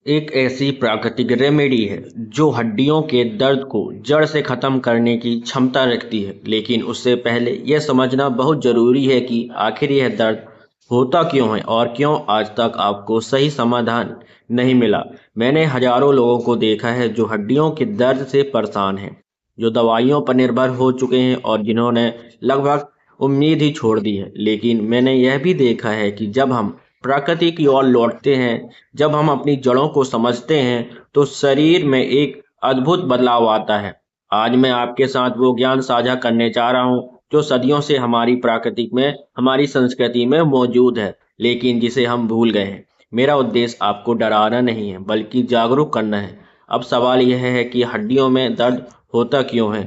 एक ऐसी प्राकृतिक रेमेडी है जो हड्डियों के दर्द को जड़ से खत्म करने की क्षमता रखती है। लेकिन उससे पहले यह समझना बहुत जरूरी है कि आखिर यह दर्द होता क्यों है और क्यों आज तक आपको सही समाधान नहीं मिला। मैंने हजारों लोगों को देखा है जो हड्डियों के दर्द से परेशान हैं, जो दवाइयों पर निर्भर हो चुके हैं और जिन्होंने लगभग उम्मीद ही छोड़ दी है। लेकिन मैंने यह भी देखा है कि जब हम प्रकृति की ओर लौटते हैं, जब हम अपनी जड़ों को समझते हैं, तो शरीर में एक अद्भुत बदलाव आता है। आज मैं आपके साथ वो ज्ञान साझा करने जा रहा हूँ जो सदियों से हमारी प्राकृतिक में, हमारी संस्कृति में मौजूद है, लेकिन जिसे हम भूल गए हैं। मेरा उद्देश्य आपको डराना नहीं है, बल्कि जागरूक करना है। अब सवाल यह है कि हड्डियों में दर्द होता क्यों है।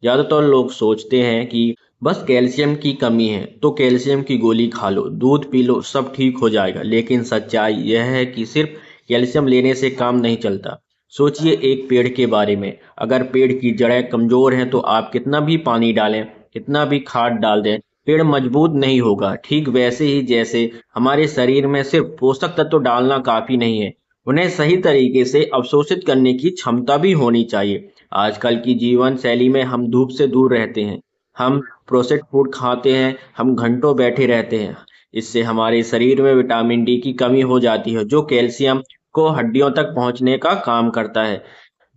ज्यादातर लोग सोचते हैं कि बस कैल्शियम की कमी है तो कैल्शियम की गोली खा लो, दूध पी लो, सब ठीक हो जाएगा। लेकिन सच्चाई यह है कि सिर्फ कैल्शियम लेने से काम नहीं चलता। सोचिए एक पेड़ के बारे में। अगर पेड़ की जड़ें कमजोर हैं तो आप कितना भी पानी डालें, कितना भी खाद डाल दें, पेड़ मजबूत नहीं होगा। ठीक वैसे ही जैसे हमारे शरीर में सिर्फ पोषक तत्व डालना काफी नहीं है, उन्हें सही तरीके से अवशोषित करने की क्षमता भी होनी चाहिए। आजकल की जीवन शैली में हम धूप से दूर रहते हैं, हम प्रोसेस्ड फूड खाते हैं, हम घंटों बैठे रहते हैं। इससे हमारे शरीर में विटामिन डी की कमी हो जाती है जो कैल्शियम को हड्डियों तक पहुंचने का काम करता है।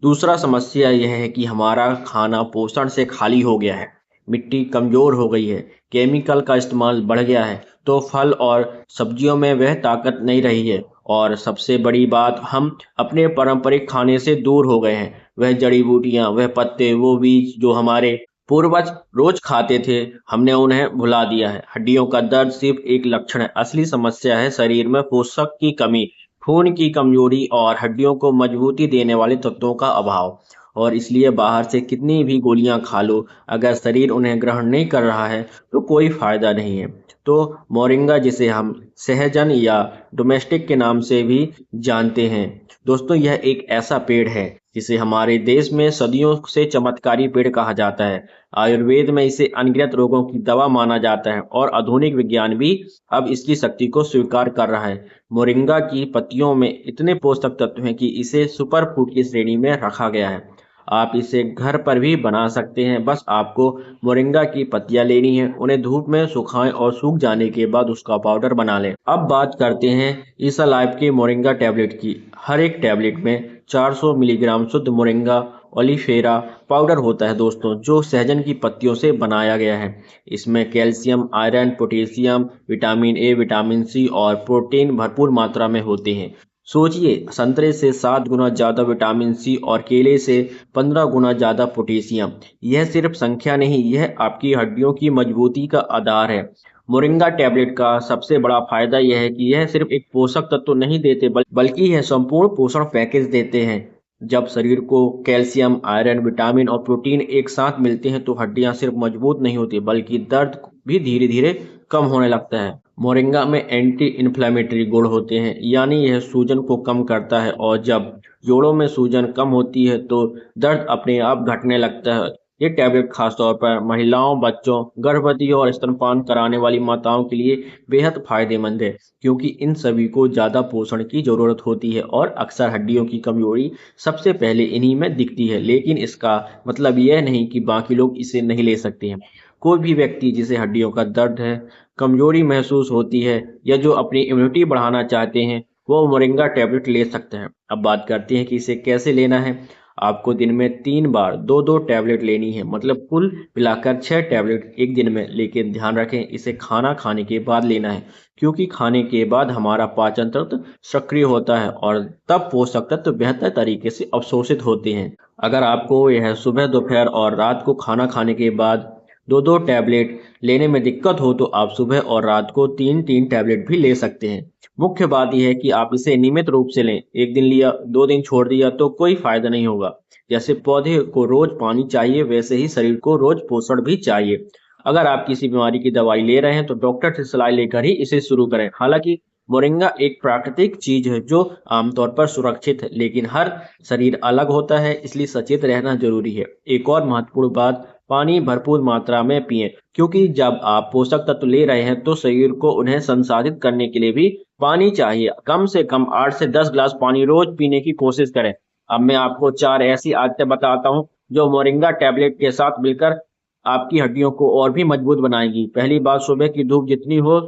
दूसरा समस्या यह है कि हमारा खाना पोषण से खाली हो गया है। मिट्टी कमजोर हो गई है, केमिकल का इस्तेमाल बढ़ गया है, तो फल और सब्जियों में वह ताकत नहीं रही है। और सबसे बड़ी बात, हम अपने पारंपरिक खाने से दूर हो गए हैं। वह जड़ी बूटियां, वह पत्ते, वो बीज जो हमारे पूर्वज रोज खाते थे, हमने उन्हें भुला दिया है। हड्डियों का दर्द सिर्फ एक लक्षण है, असली समस्या है शरीर में पोषक की कमी, खून की कमजोरी और हड्डियों को मजबूती देने वाले तत्वों का अभाव। और इसलिए बाहर से कितनी भी गोलियां खा लो, अगर शरीर उन्हें ग्रहण नहीं कर रहा है तो कोई फायदा नहीं है। तो मोरिंगा, जिसे हम सहजन या डोमेस्टिक के नाम से भी जानते हैं, दोस्तों यह एक ऐसा पेड़ है जिसे हमारे देश में सदियों से चमत्कारी पेड़ कहा जाता है। आयुर्वेद में इसे अनगिनत रोगों की दवा माना जाता है और आधुनिक विज्ञान भी अब इसकी शक्ति को स्वीकार कर रहा है। मोरिंगा की पत्तियों में इतने पोषक तत्व हैं कि इसे सुपर फूड की श्रेणी में रखा गया है। आप इसे घर पर भी बना सकते हैं। बस आपको मोरिंगा की पत्तियां लेनी है, उन्हें धूप में सुखाएं और सूख जाने के बाद उसका पाउडर बना लें। अब बात करते हैं ईसा लाइफ के मोरिंगा टैबलेट की। हर एक टैबलेट में 400 मिलीग्राम शुद्ध मोरिंगा ओलिफेरा पाउडर होता है दोस्तों, जो सहजन की पत्तियों से बनाया गया है। इसमें calcium, iron, potassium, vitamin A, vitamin C और प्रोटीन भरपूर मात्रा में होते हैं। सोचिए, संतरे से 7 गुना ज्यादा विटामिन सी और केले से 15 गुना ज्यादा पोटेशियम। यह सिर्फ संख्या नहीं, यह आपकी हड्डियों की मजबूती का आधार है। मोरिंगा टैबलेट का सबसे बड़ा फायदा यह है कि यह सिर्फ एक पोषक तत्व तो नहीं देते, बल्कि यह संपूर्ण पोषण पैकेज देते हैं। जब शरीर को कैल्शियम, आयरन, विटामिन और प्रोटीन एक साथ मिलते हैं तो हड्डियां सिर्फ मजबूत नहीं होती, बल्कि दर्द भी धीरे धीरे कम होने लगता है। मोरिंगा में एंटी इन्फ्लेमेटरी गुण होते हैं, यानी यह सूजन को कम करता है, और जब जोड़ों में सूजन कम होती है तो दर्द अपने आप घटने लगता है। ये टैबलेट खासतौर पर महिलाओं, बच्चों, गर्भवती और स्तनपान कराने वाली माताओं के लिए बेहद फायदेमंद है, क्योंकि इन सभी को ज़्यादा पोषण की ज़रूरत होती है और अक्सर हड्डियों की कमजोरी सबसे पहले इन्हीं में दिखती है। लेकिन इसका मतलब यह नहीं कि बाकी लोग इसे नहीं ले सकते हैं। कोई भी व्यक्ति जिसे हड्डियों का दर्द है, कमजोरी महसूस होती है, या जो अपनी इम्यूनिटी बढ़ाना चाहते हैं, वो मोरिंगा टैबलेट ले सकते हैं। अब बात करते हैं कि इसे कैसे लेना है। आपको दिन में 3 बार दो दो टैबलेट लेनी है, मतलब कुल मिलाकर 6 टैबलेट एक दिन में। लेकिन ध्यान रखें, इसे खाना खाने के बाद लेना है, क्योंकि खाने के बाद हमारा पाचन तंत्र सक्रिय होता है और तब पोषक तत्व बेहतर तरीके से अवशोषित होते हैं। अगर आपको यह सुबह, दोपहर और रात को खाना खाने के बाद दो दो टैबलेट लेने में दिक्कत हो तो आप सुबह और रात को तीन तीन टैबलेट भी ले सकते हैं। मुख्य बात यह है कि आप इसे नियमित रूप से लें। एक दिन लिया, 2 दिन छोड़ दिया तो कोई फायदा नहीं होगा। जैसे पौधे को रोज पानी चाहिए, वैसे ही शरीर को रोज पोषण भी चाहिए। अगर आप किसी बीमारी की दवाई ले रहे हैं तो डॉक्टर से सलाह लेकर ही इसे शुरू करें। हालांकि मोरिंगा एक प्राकृतिक चीज है जो आमतौर पर सुरक्षित है, लेकिन हर शरीर अलग होता है, इसलिए सचेत रहना जरूरी है। एक और महत्वपूर्ण बात, पानी भरपूर मात्रा में पिएं, क्योंकि जब आप पोषक तत्व ले रहे हैं तो शरीर को उन्हें संसाधित करने के लिए भी पानी चाहिए, कम से कम 8 से 10 ग्लास पानी रोज पीने की कोशिश करें। अब मैं आपको 4 ऐसी आदतें बताता हूँ जो मोरिंगा टैबलेट के साथ मिलकर आपकी हड्डियों को और भी मजबूत बनाएगी। पहली बात, सुबह की धूप जितनी हो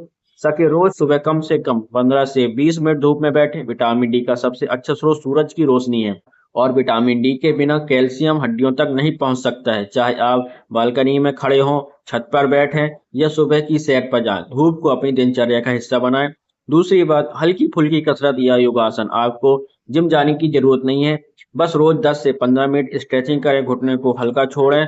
सके रोज सुबह कम से कम 15 से 20 मिनट धूप में बैठे। विटामिन डी का सबसे अच्छा स्रोत सूरज की रोशनी है और विटामिन डी के बिना कैल्शियम हड्डियों तक नहीं पहुंच सकता है। चाहे आप बालकनी में खड़े हों, छत पर बैठें या सुबह की सैर पर जाएं, धूप को अपनी दिनचर्या का हिस्सा बनाएं। दूसरी बात, हल्की फुल्की कसरत या योगासन। आपको जिम जाने की जरूरत नहीं है, बस रोज 10 से 15 मिनट स्ट्रेचिंग करें, घुटने को हल्का छोड़ें,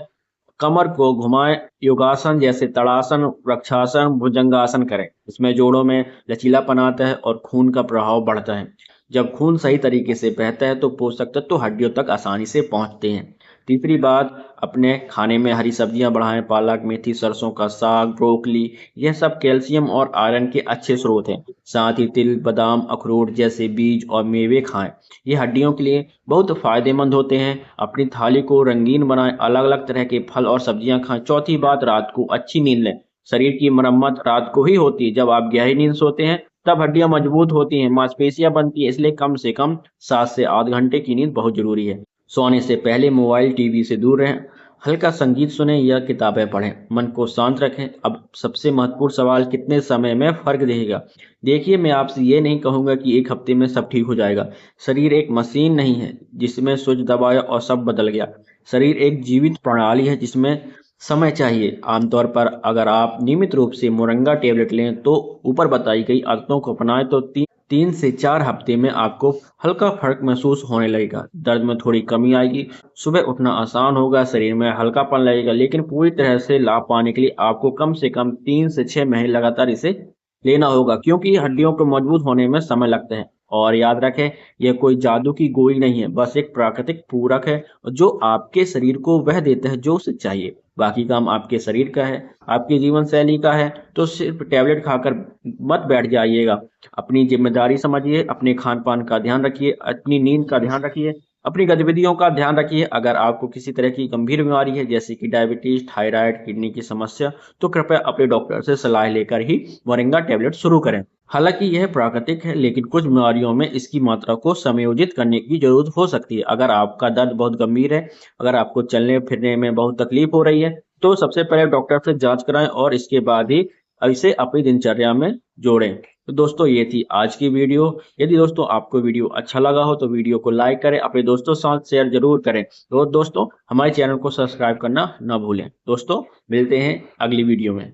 कमर को घुमाएं। योगासन जैसे तड़ासन, वृक्षासन, भुजंगासन करें। इसमें जोड़ों में लचीलापन आता है और खून का प्रवाह बढ़ता है। जब खून सही तरीके से बहता है तो पोषक तत्व तो हड्डियों तक आसानी से पहुंचते हैं। तीसरी बात, अपने खाने में हरी सब्जियां बढ़ाएं। पालक, मेथी, सरसों का साग, ब्रोकली, यह सब कैल्शियम और आयरन के अच्छे स्रोत हैं। साथ ही तिल, बादाम, अखरोट जैसे बीज और मेवे खाएं। ये हड्डियों के लिए बहुत फायदेमंद होते हैं। अपनी थाली को रंगीन बनाएं, अलग अलग तरह के फल और सब्जियां खाएं। चौथी बात, रात को अच्छी नींद लें। शरीर की मरम्मत रात को ही होती है। जब आप गहरी नींद सोते हैं तब हड्डियां मजबूत होती हैं, मांसपेशियां बनती है। इसलिए कम से कम 7 से 8 घंटे की नींद बहुत जरूरी है। सोने से पहले मोबाइल, टीवी से दूर रहें। हल्का संगीत सुनें या किताबें पढ़ें। मन को शांत रखें। अब सबसे महत्वपूर्ण सवाल, कितने समय में फर्क दिखेगा? देखिए, मैं आपसे ये नहीं कहूंगा कि एक हफ्ते में सब ठीक हो जाएगा। शरीर एक मशीन नहीं है जिसमें स्विच दबाया और सब बदल गया। शरीर एक जीवित प्रणाली है जिसमें समय चाहिए। आमतौर पर अगर आप नियमित रूप से मोरिंगा टेबलेट लें तो ऊपर बताई गई आदतों को अपनाएं तो 3 से 4 हफ्ते में आपको हल्का फर्क महसूस होने लगेगा। दर्द में थोड़ी कमी आएगी, सुबह उठना आसान होगा, शरीर में हल्कापन लगेगा। लेकिन पूरी तरह से लाभ पाने के लिए आपको कम से कम 3 से 6 महीने लगातार इसे लेना होगा, क्योंकि हड्डियों को मजबूत होने में समय लगता है। और याद रखें, यह कोई जादू की गोली नहीं है, बस एक प्राकृतिक पूरक है जो आपके शरीर को वह देता है जो उसे चाहिए। बाकी काम आपके शरीर का है, आपकी जीवन शैली का है। तो सिर्फ टैबलेट खाकर मत बैठ जाइएगा। अपनी जिम्मेदारी समझिए, अपने खान पान का ध्यान रखिए, अपनी नींद का ध्यान रखिए, अपनी गतिविधियों का ध्यान रखिए। अगर आपको किसी तरह की गंभीर बीमारी है जैसे कि डायबिटीज, थायराइड, किडनी की समस्या, तो कृपया अपने डॉक्टर से सलाह लेकर ही मोरिंगा टैबलेट शुरू करें। हालांकि यह प्राकृतिक है, लेकिन कुछ बीमारियों में इसकी मात्रा को समायोजित करने की जरूरत हो सकती है। अगर आपका दर्द बहुत गंभीर है, अगर आपको चलने फिरने में बहुत तकलीफ हो रही है, तो सबसे पहले डॉक्टर से जांच कराएं और इसके बाद ही इसे अपनी दिनचर्या में जोड़ें। तो दोस्तों, ये थी आज की वीडियो। यदि दोस्तों आपको वीडियो अच्छा लगा हो तो वीडियो को लाइक करें, अपने दोस्तों के साथ शेयर जरूर करें। तो दोस्तों, हमारे चैनल को सब्सक्राइब करना ना भूलें। दोस्तों, मिलते हैं अगली वीडियो में।